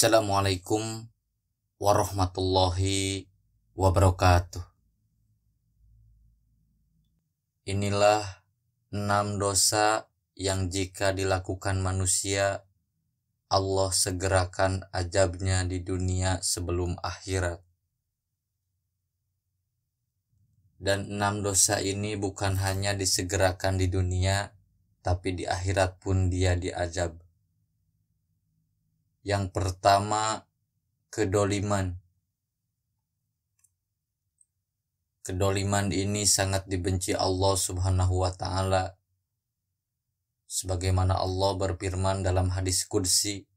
Assalamualaikum warahmatullahi wabarakatuh. Inilah 6 dosa yang jika dilakukan manusia, Allah segerakan azabnya di dunia sebelum akhirat. Dan 6 dosa ini bukan hanya disegerakan di dunia, tapi di akhirat pun dia diazab. Yang pertama, kedoliman. Kedoliman ini sangat dibenci Allah Subhanahu wa Ta'ala. Sebagaimana Allah berfirman dalam hadis qudsi,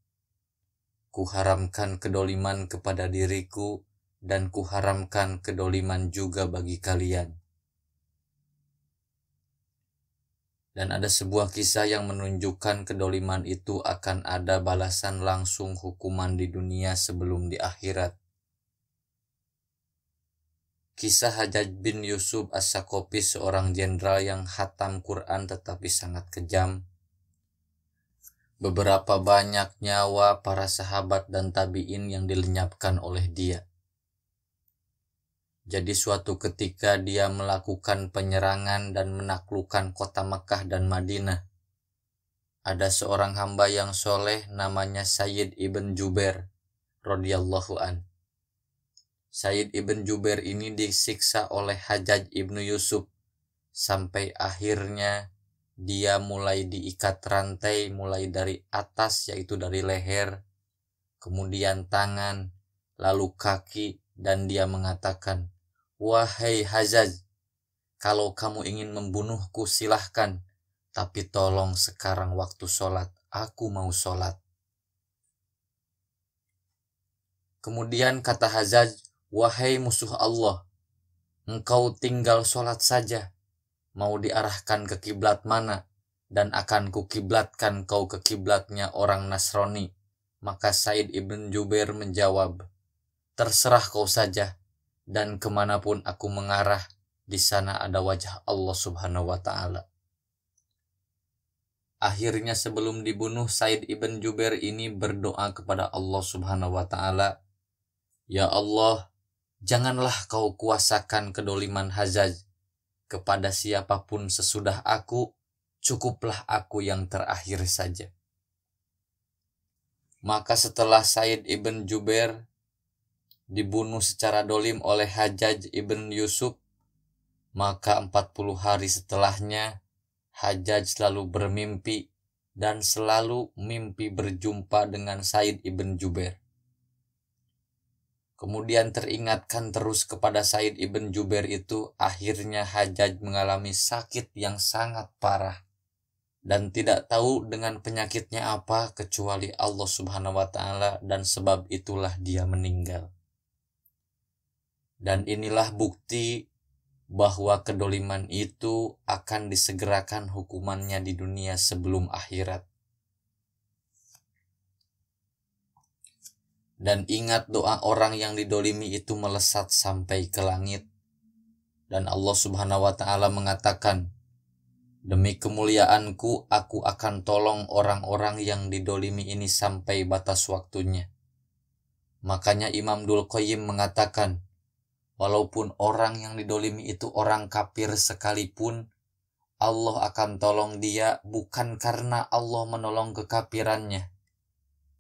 "Kuharamkan kedoliman kepada diriku dan kuharamkan kedoliman juga bagi kalian." Dan ada sebuah kisah yang menunjukkan kedoliman itu akan ada balasan langsung hukuman di dunia sebelum di akhirat. Kisah Hajjaj bin Yusuf As-Saqafi, seorang jenderal yang khatam Quran tetapi sangat kejam. Beberapa banyak nyawa para sahabat dan tabi'in yang dilenyapkan oleh dia. Jadi suatu ketika dia melakukan penyerangan dan menaklukkan kota Mekah dan Madinah. Ada seorang hamba yang soleh namanya Sayyid ibn Jubair radhiyallahu an. Sayyid ibn Jubair ini disiksa oleh Hajjaj ibnu Yusuf sampai akhirnya dia mulai diikat rantai mulai dari atas, yaitu dari leher, kemudian tangan, lalu kaki, dan dia mengatakan, "Wahai Hajjaj, kalau kamu ingin membunuhku silahkan, tapi tolong sekarang waktu sholat, aku mau sholat." Kemudian kata Hajjaj, "Wahai musuh Allah, engkau tinggal sholat saja, mau diarahkan ke kiblat mana, dan akan kukiblatkan kau ke kiblatnya orang Nasrani." Maka Said ibn Jubair menjawab, "Terserah kau saja, dan kemanapun aku mengarah, di sana ada wajah Allah Subhanahu wa Ta'ala." Akhirnya sebelum dibunuh, Said ibn Jubair ini berdoa kepada Allah Subhanahu wa Ta'ala, "Ya Allah, janganlah kau kuasakan kedoliman Hajjaj kepada siapapun sesudah aku, cukuplah aku yang terakhir saja." Maka setelah Said ibn Jubair dibunuh secara dolim oleh Hajjaj ibn Yusuf, maka 40 hari setelahnya Hajjaj selalu bermimpi dan selalu mimpi berjumpa dengan Said ibn Jubair. Kemudian teringatkan terus kepada Said ibn Jubair itu, akhirnya Hajjaj mengalami sakit yang sangat parah dan tidak tahu dengan penyakitnya apa kecuali Allah Subhanahu wa Ta'ala, dan sebab itulah dia meninggal. Dan inilah bukti bahwa kedoliman itu akan disegerakan hukumannya di dunia sebelum akhirat. Dan ingat, doa orang yang didolimi itu melesat sampai ke langit. Dan Allah Subhanahu wa Ta'ala mengatakan, "Demi kemuliaanku, aku akan tolong orang-orang yang didolimi ini sampai batas waktunya." Makanya Imam Ibnul Qayyim mengatakan, walaupun orang yang didolimi itu orang kafir sekalipun, Allah akan tolong dia bukan karena Allah menolong kekafirannya,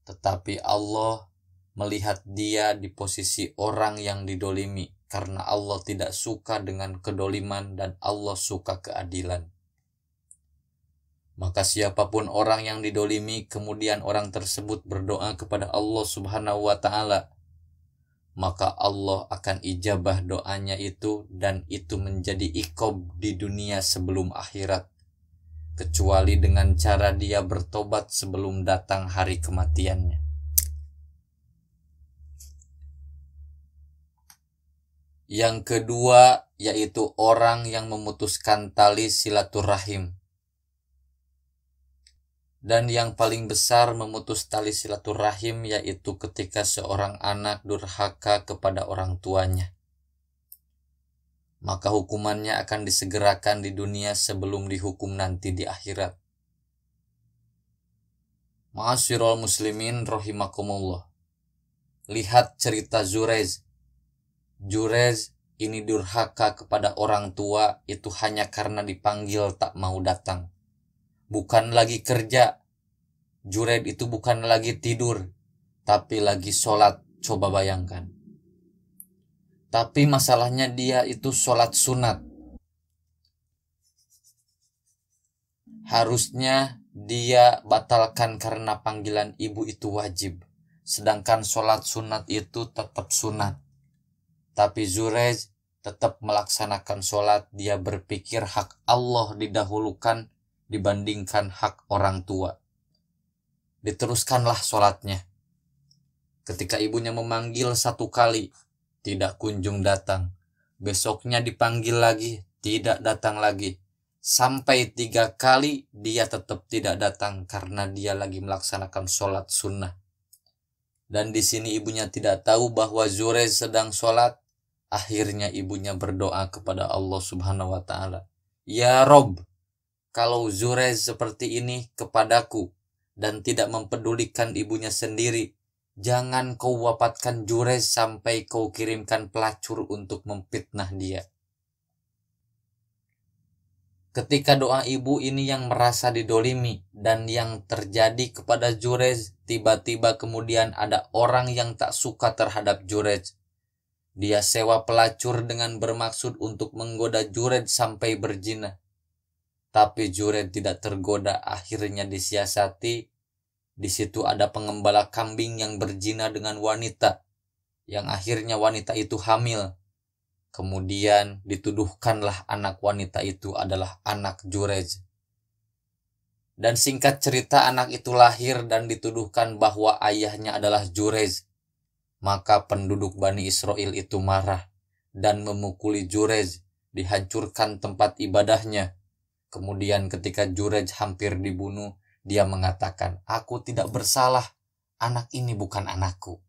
tetapi Allah melihat dia di posisi orang yang didolimi, karena Allah tidak suka dengan kedoliman dan Allah suka keadilan. Maka siapapun orang yang didolimi, kemudian orang tersebut berdoa kepada Allah Subhanahu wa Ta'ala, maka Allah akan ijabah doanya itu, dan itu menjadi iqab di dunia sebelum akhirat, kecuali dengan cara dia bertobat sebelum datang hari kematiannya. Yang kedua, yaitu orang yang memutuskan tali silaturahim. Dan yang paling besar memutus tali silaturahim yaitu ketika seorang anak durhaka kepada orang tuanya. Maka hukumannya akan disegerakan di dunia sebelum dihukum nanti di akhirat. Ma'asyiral muslimin rahimakumullah. Lihat cerita Jurez. Jurez ini durhaka kepada orang tua itu hanya karena dipanggil tak mau datang. Bukan lagi kerja. Jurez itu bukan lagi tidur, tapi lagi sholat. Coba bayangkan. Tapi masalahnya dia itu sholat sunat. Harusnya dia batalkan karena panggilan ibu itu wajib. Sedangkan sholat sunat itu tetap sunat. Tapi Jurez tetap melaksanakan sholat. Dia berpikir hak Allah didahulukan dibandingkan hak orang tua. Diteruskanlah sholatnya. Ketika ibunya memanggil 1 kali, tidak kunjung datang. Besoknya dipanggil lagi, tidak datang lagi. Sampai 3 kali dia tetap tidak datang karena dia lagi melaksanakan sholat sunnah. Dan di sini ibunya tidak tahu bahwa Jurez sedang sholat. Akhirnya ibunya berdoa kepada Allah Subhanahu wa Ta'ala. Ya Rob, kalau Jurez seperti ini kepadaku dan tidak mempedulikan ibunya sendiri, jangan kau wafatkan Jurez sampai kau kirimkan pelacur untuk memfitnah dia. Ketika doa ibu ini yang merasa didolimi dan yang terjadi kepada Jurez, tiba-tiba kemudian ada orang yang tak suka terhadap Jurez. Dia sewa pelacur dengan bermaksud untuk menggoda Jurez sampai berzina. Tapi Jurez tidak tergoda, akhirnya disiasati. Di situ ada pengembala kambing yang berzina dengan wanita, yang akhirnya wanita itu hamil. Kemudian dituduhkanlah anak wanita itu adalah anak Jurez. Dan singkat cerita anak itu lahir dan dituduhkan bahwa ayahnya adalah Jurez. Maka penduduk Bani Israel itu marah dan memukuli Jurez, dihancurkan tempat ibadahnya. Kemudian ketika Jurez hampir dibunuh, dia mengatakan, aku tidak bersalah, anak ini bukan anakku.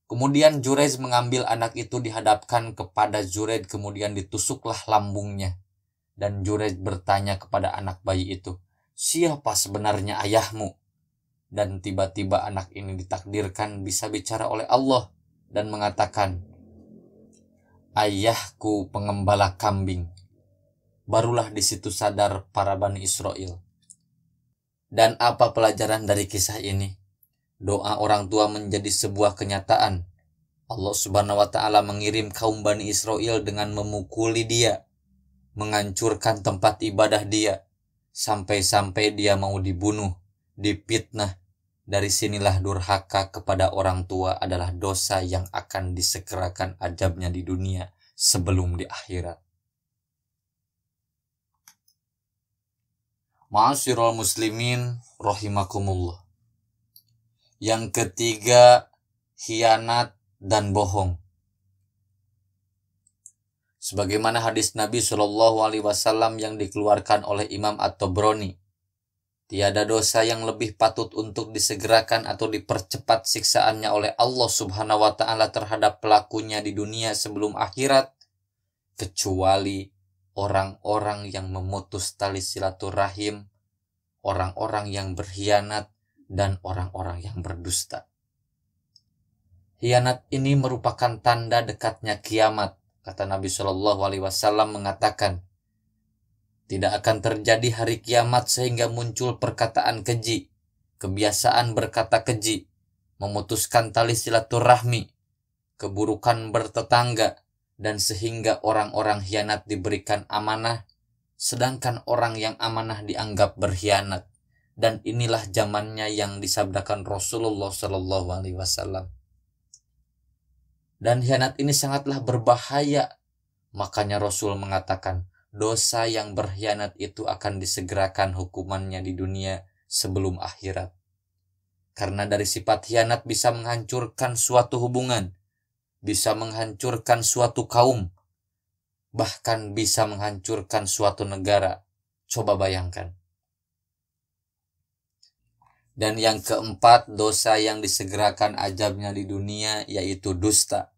Kemudian Jurez mengambil anak itu dihadapkan kepada Jurez, kemudian ditusuklah lambungnya. Dan Jurez bertanya kepada anak bayi itu, siapa sebenarnya ayahmu? Dan tiba-tiba anak ini ditakdirkan bisa bicara oleh Allah dan mengatakan, ayahku pengembala kambing. Barulah di situ sadar para Bani Israel. Dan apa pelajaran dari kisah ini? Doa orang tua menjadi sebuah kenyataan. Allah Subhanahu wa Ta'ala mengirim kaum Bani Israel dengan memukuli dia, menghancurkan tempat ibadah dia, sampai-sampai dia mau dibunuh, difitnah. Dari sinilah durhaka kepada orang tua adalah dosa yang akan disegerakan azabnya di dunia sebelum di akhirat. Ma'asyiral muslimin rahimakumullah. Yang ketiga, khianat dan bohong. Sebagaimana hadis Nabi Shallallahu Alaihi Wasallam yang dikeluarkan oleh Imam At-Tabrani, tiada dosa yang lebih patut untuk disegerakan atau dipercepat siksaannya oleh Allah Subhanahu wa Ta'ala terhadap pelakunya di dunia sebelum akhirat, kecuali orang-orang yang memutus tali silaturahim, orang-orang yang berkhianat, dan orang-orang yang berdusta. Khianat ini merupakan tanda dekatnya kiamat. Kata Nabi Shallallahu Alaihi Wasallam mengatakan, tidak akan terjadi hari kiamat sehingga muncul perkataan keji, kebiasaan berkata keji, memutuskan tali silaturahmi, keburukan bertetangga, dan sehingga orang-orang khianat diberikan amanah, sedangkan orang yang amanah dianggap berkhianat. Dan inilah zamannya yang disabdakan Rasulullah Shallallahu Alaihi Wasallam. Dan khianat ini sangatlah berbahaya. Makanya Rasul mengatakan, dosa yang berkhianat itu akan disegerakan hukumannya di dunia sebelum akhirat. Karena dari sifat khianat bisa menghancurkan suatu hubungan, bisa menghancurkan suatu kaum, bahkan bisa menghancurkan suatu negara. Coba bayangkan. Dan yang keempat, dosa yang disegerakan azabnya di dunia yaitu dusta.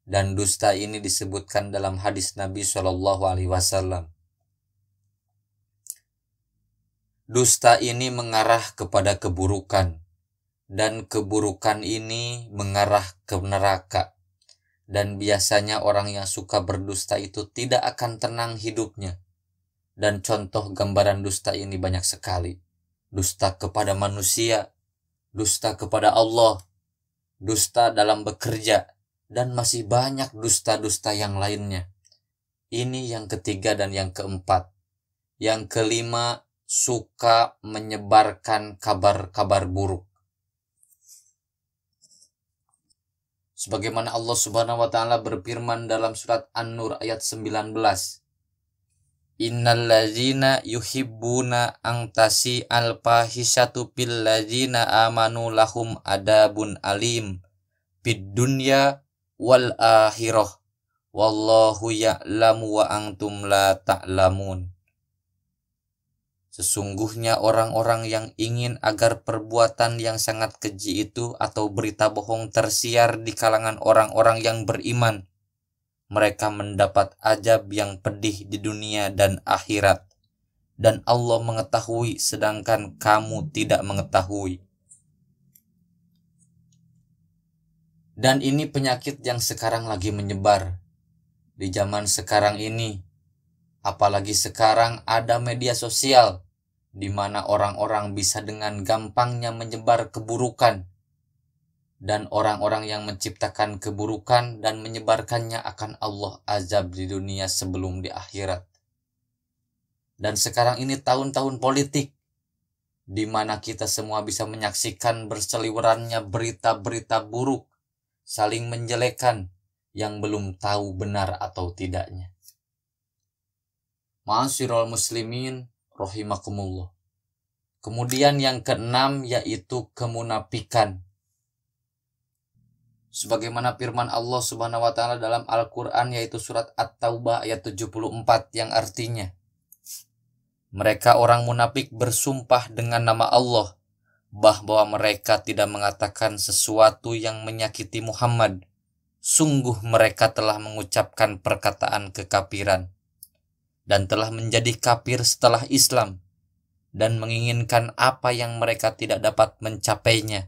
Dan dusta ini disebutkan dalam hadis Nabi Shallallahu Alaihi Wasallam. Dusta ini mengarah kepada keburukan dan keburukan ini mengarah ke neraka. Dan biasanya orang yang suka berdusta itu tidak akan tenang hidupnya. Dan contoh gambaran dusta ini banyak sekali. Dusta kepada manusia, dusta kepada Allah, dusta dalam bekerja, dan masih banyak dusta-dusta yang lainnya. Ini yang ketiga dan yang keempat. Yang kelima, suka menyebarkan kabar-kabar buruk. Sebagaimana Allah Subhanahu wa taala berfirman dalam surat An-Nur ayat 19. Innal ladzina yuhibbuna an tasi'al fahisyatu bil ladzina amanu lahum adabun alim fid dunya wal akhirah wallahu ya'lamu wa antum la ta'lamun. Sesungguhnya orang-orang yang ingin agar perbuatan yang sangat keji itu atau berita bohong tersiar di kalangan orang-orang yang beriman, mereka mendapat azab yang pedih di dunia dan akhirat, dan Allah mengetahui sedangkan kamu tidak mengetahui. Dan ini penyakit yang sekarang lagi menyebar di zaman sekarang ini. Apalagi sekarang ada media sosial, di mana orang-orang bisa dengan gampangnya menyebar keburukan. Dan orang-orang yang menciptakan keburukan dan menyebarkannya akan Allah azab di dunia sebelum di akhirat. Dan sekarang ini tahun-tahun politik, di mana kita semua bisa menyaksikan berseliwerannya berita-berita buruk, saling menjelekan, yang belum tahu benar atau tidaknya. Ma'asyiral muslimin rahimakumullah. Kemudian yang keenam yaitu kemunafikan. Sebagaimana firman Allah Subhanahu wa taala dalam Al-Qur'an yaitu surat At-Taubah ayat 74 yang artinya, mereka orang munafik bersumpah dengan nama Allah bahwa mereka tidak mengatakan sesuatu yang menyakiti Muhammad. Sungguh mereka telah mengucapkan perkataan kekafiran dan telah menjadi kafir setelah Islam, dan menginginkan apa yang mereka tidak dapat mencapainya,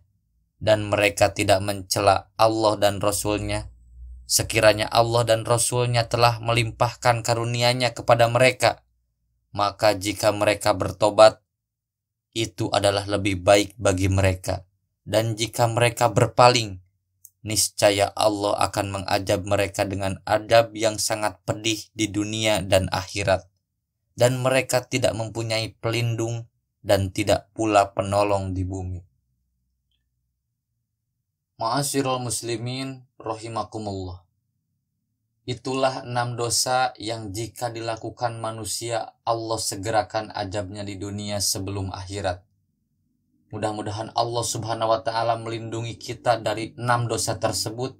dan mereka tidak mencela Allah dan Rasul-Nya, sekiranya Allah dan Rasul-Nya telah melimpahkan karunia-Nya kepada mereka, maka jika mereka bertobat, itu adalah lebih baik bagi mereka, dan jika mereka berpaling, niscaya Allah akan mengazab mereka dengan azab yang sangat pedih di dunia dan akhirat. Dan mereka tidak mempunyai pelindung dan tidak pula penolong di bumi. Ma'asyiral muslimin rahimakumullah. Itulah 6 dosa yang jika dilakukan manusia, Allah segerakan azabnya di dunia sebelum akhirat. Mudah-mudahan Allah Subhanahu wa taala melindungi kita dari 6 dosa tersebut.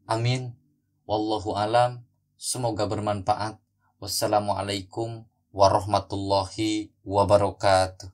Amin. Wallahu alam. Semoga bermanfaat. Wassalamualaikum warahmatullahi wabarakatuh.